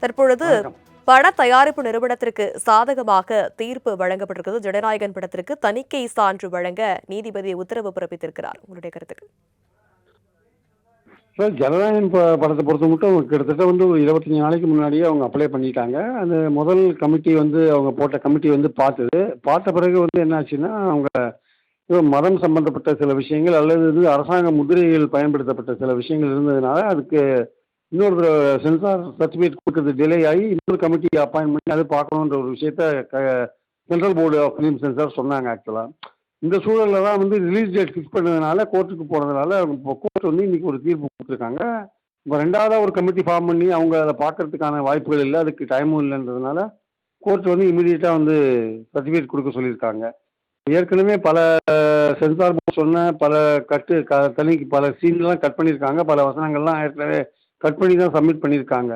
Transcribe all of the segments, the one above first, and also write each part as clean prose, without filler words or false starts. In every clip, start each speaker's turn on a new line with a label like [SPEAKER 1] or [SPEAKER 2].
[SPEAKER 1] தற்பொழுது
[SPEAKER 2] வணக்கம்.
[SPEAKER 1] பட தயாரிப்பு நிறுவனத்திற்கு சாதகமாக தீர்ப்பு வழங்கப்பட்டிருக்கிறது. ஜனநாயகன் படத்திற்கு தணிக்கை சான்று வழங்க நீதிபதி உத்தரவு பிறப்பித்திருக்கிறார். உங்களுடைய கருத்துக்கு?
[SPEAKER 2] சார் ஜனநாயகன் படத்தை பொறுத்த மட்டும் கிட்டத்தட்ட வந்து ஒரு 25 நாளைக்கு முன்னாடியே அவங்க அப்ளை பண்ணிட்டாங்க. அந்த முதல் கமிட்டி வந்து அவங்க போட்ட கமிட்டி வந்து பார்த்தது. பார்த்த பிறகு வந்து என்ன ஆச்சுன்னா, அவங்க மதம் சம்பந்தப்பட்ட சில விஷயங்கள் அல்லது வந்து அரசாங்க முத்திரைகள் பயன்படுத்தப்பட்ட சில விஷயங்கள் இருந்ததுனால, அதுக்கு இன்னொரு சென்சார் சர்டிஃபிகேட் குடுக்கறது டிலே ஆயி, இன்னொரு கமிட்டி அப்பாயின்ட் பண்ணி அது பார்க்கணுன்ற ஒரு விஷயத்த central board of film censor சொன்னாங்க ஆக்சுவலா. இந்த சூழல்ல தான் வந்து ரிலீஸ் டேட் ஃபிக்ஸ் பண்ணதுனால, கோர்ட்டுக்கு போனதுனால, இப்போ கோர்ட் வந்து இன்னைக்கு ஒரு தீர்ப்பு குடுத்துருக்காங்க. இப்போ 2வதா ஒரு கமிட்டி ஃபார்ம் பண்ணி அவங்க அத பார்க்கறதுக்கான வாய்ப்புகள் இல்ல. அதுக்கு டைமும் இல்லன்றதுனால, கோர்ட் வந்து இமிடியேட்டா வந்து சர்டிஃபிகேட் குடுக்க சொல்லியிருக்காங்க. ஏற்கனவே பல சென்சார் போர்ட் சொன்ன பல கட்டு க தனி பல சீன்லாம் கட் பண்ணியிருக்காங்க. பல வசனங்கள்லாம் ஏற்கனவே கட் பண்ணி தான் சப்மிட் பண்ணியிருக்காங்க.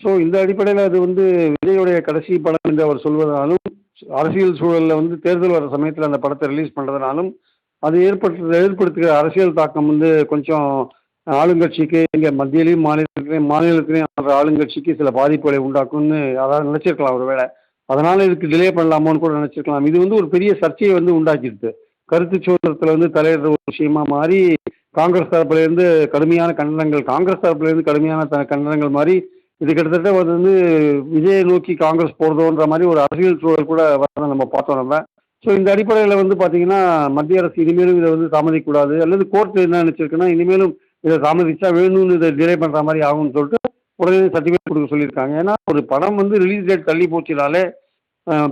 [SPEAKER 2] ஸோ இந்த அடிப்படையில அது வந்து விஜயுடைய கடைசி படம் என்று அவர் சொல்வதனாலும், அரசியல் சூழல்ல வந்து தேர்தல் வர சமயத்தில அந்த படத்த ரிலீஸ் பண்றதுனாலும், அது ஏற்படுத்துகிற அரசியல் தாக்கம் வந்து கொஞ்சம் ஆளுங்கட்சிக்கு இங்க மத்தியிலயும், மாநிலத்திலயும் ஆள்ற ஆளுங்கட்சிக்கு சில பாதிப்புகளை உண்டாக்கும்னு யாராவது நினைச்சிருக்கலாம் ஒருவேளை. அதனால இதுக்கு டிலே பண்ணலாமோன்னு கூட நினைச்சிருக்கலாம். இது வந்து ஒரு பெரிய சர்ச்சையை வந்து உண்டாக்கிடுது. கருத்து சுதந்திரத்தில வந்து தலையிடுற ஒரு விஷயமா மாறி, காங்கிரஸ் தரப்புலேருந்து கடுமையான கண்டனங்கள் மாறி, இது கிட்டத்தட்ட வந்து விஜயை நோக்கி காங்கிரஸ் போறதோன்ற மாரி ஒரு அரசியல் சூழல் கூட வரத நம்ம பார்த்தோம் நம்ம. ஸோ இந்த அடிப்படையில வந்து பார்த்தீங்கன்னா, மத்திய அரசு இனிமேலும் இத வந்து தாமதிக்கக்கூடாது. அல்லது கோர்ட் என்ன நினைச்சிருக்குன்னா, இனிமேலும் இத தாமதிச்சா வேணும்னு இத டிலே பண்ற மாரி ஆகும்னு சொல்லிட்டு, உடனே சர்டிஃபிகேட் குடுக்க சொல்லியிருக்காங்க. ஏன்னா, ஒரு படம் வந்து ரிலீஸ் டேட் தள்ளி போச்சுனாலே,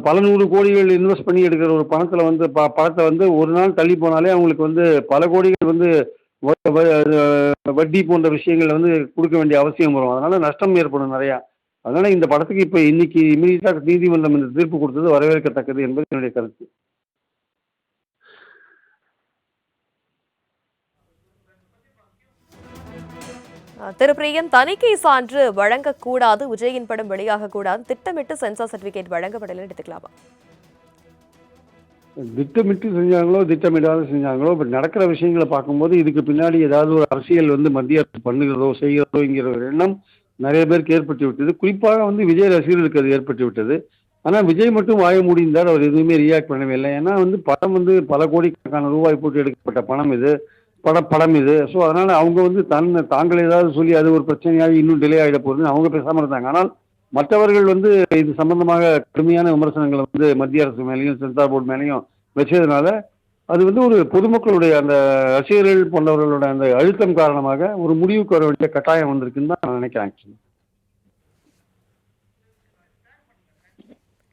[SPEAKER 2] பல 100 கோடிகள் இன்வெஸ்ட் பண்ணி எடுக்கிற ஒரு பணத்தில வந்து படத்த வந்து ஒரு நாள் தள்ளி போனாலே அவங்களுக்கு வந்து பல கோடிகள் வந்து வ வ வட்டி போன்ற விஷயங்கள வந்து குடுக்க வேண்டிய அவசியம் வரும். அதனால நஷ்டம் ஏற்படும் நெறையா. அதனால இந்த படத்துக்கு இப்ப இன்னைக்கு இம்மீடியட்டா நீதிமன்றம் இந்த தீர்ப்பு குடுத்தது வரவேற்கத்தக்கது என்பது என்னுடைய கருத்து.
[SPEAKER 1] திரு பிரியன், தணிக்கை சான்று வழங்கக்கூடாது, விஜயின் படம் வெளியாகக்கூடாது, திட்டமிட்டு சென்சார் சர்டிபிகேட் வழங்கப்படலைன்னு எடுத்துக்கலாமா?
[SPEAKER 2] திட்டமிட்டு செஞ்சாங்களோ, திட்டமிடாத செஞ்சாங்களோ, பட் நடக்கிற விஷயங்கள பார்க்கும்போது, இதுக்கு பின்னாடி ஏதாவது ஒரு அரசியல் வந்து மத்திய அரசு பண்ணுகிறதோ, செய்கிறதோங்கிற ஒரு எண்ணம் நெறைய பேருக்கு ஏற்பட்டு விட்டது. குறிப்பாக வந்து விஜய் ரசிகர்களுக்கு அது ஏற்பட்டு விட்டது. ஆனா விஜய் மட்டும் வாய மூடியிருந்தார். அவர் எதுவுமே ரியாக்ட் பண்ணவே இல்ல. ஏன்னா வந்து படம் வந்து பல கோடிக்கணக்கான ரூபாய் போட்டு எடுக்கப்பட்ட பணம் இது. படம் இது. ஸோ அதனால அவங்க வந்து தாங்கள் ஏதாவது சொல்லி அது ஒரு பிரச்சனையாகி இன்னும் டிலே ஆயிட போகுதுன்னு அவங்க பேசாம இருந்தாங்க. ஆனால் மற்றவர்கள் வந்து இது சம்பந்தமாக கடுமையான விமர்சனங்கள வந்து மத்திய அரசு மேலயும், சென்சார் போர்ட் மேலயும் வச்சதுனால, அது வந்து ஒரு பொதுமக்களுடைய அந்த ரசிகர்கள் போன்றவர்களோட அந்த அழுத்தம் காரணமாக ஒரு முடிவுக்கு வர வேண்டிய கட்டாயம் வந்திருக்குன்னு தான் நான் நினைக்கிறேன் ஆக்சுவலி.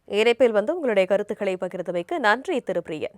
[SPEAKER 1] இணைப்பில் உங்களுடைய கருத்துக்களை பகிர்ந்தமைக்கு நன்றி திரு பிரியன்.